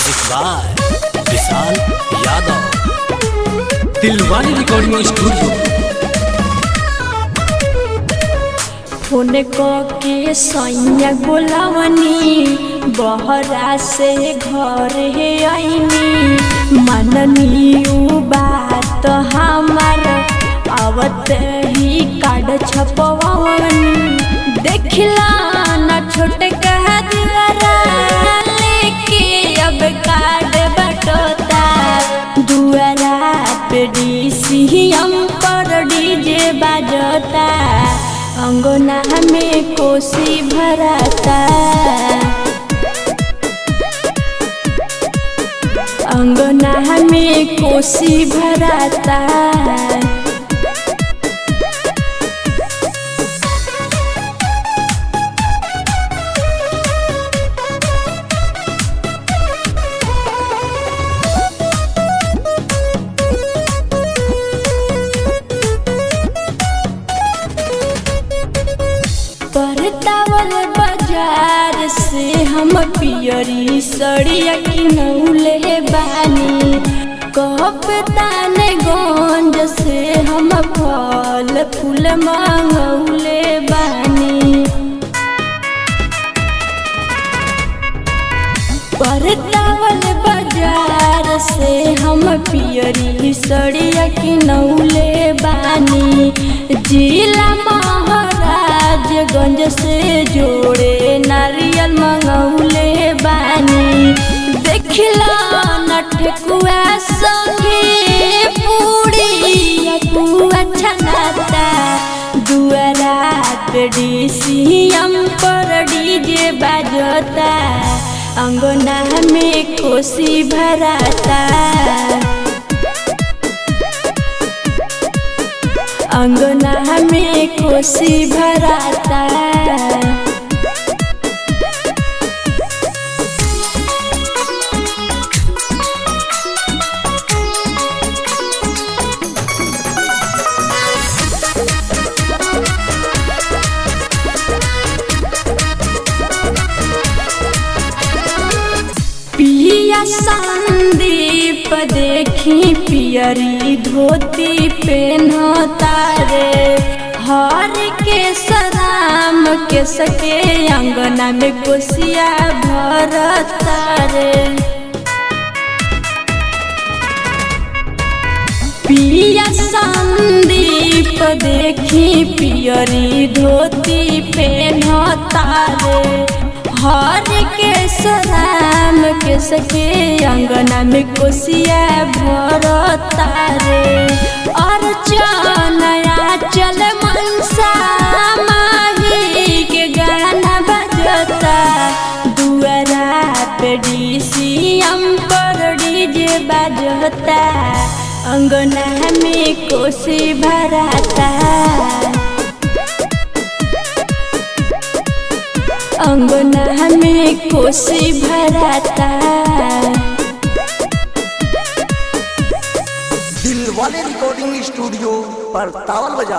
Music by Vishal Yadav. Dilwale recording studio. Phone के सैया बोलावनी बहरा से घर हे आईनी मननी बात हमार आवत ही कार्ड छपवावनी देखला न छोटे कह दिलरा लेके अब कार्ड बटोता दुआरा पे डीसीएम पर डीजे बाजता अंगना में कोसी भराता अंगना में कोसी भराता। परतावल बाजार से हम पियरी सड़िया किनौले बानी कप्तान गंज से हम फल फूल मांगौले बानी परतावल बाजार से हम पियरी सड़िया किनौले बानी जिला गंज से जोड़े नारियल मंगौले बानी देखला न ठेकुआ संगे पूरी कुआ छनाता दुआरा पे डीसीएम पर डीजे बाजता अंगना में कोसी भराता अंगना में कोसी भराता। पिया संदीप देखी पियरी धोती पेन्हता रे हर के सराम के सके अंगना में कोसिया भरता रे पिया संदीप देखी पियरी धोती पेन्हता रे हर के सराम के सके अंगना में कोसिया भरता रे और नया चल मनसा माही के गाना बजता दुआरा पे डीसीएम पर डीजे बजता अंगना में कोसी भराता अंगना में कोसी भराता। दिलवाले रिकॉर्डिंग स्टूडियो पर तावल बजा।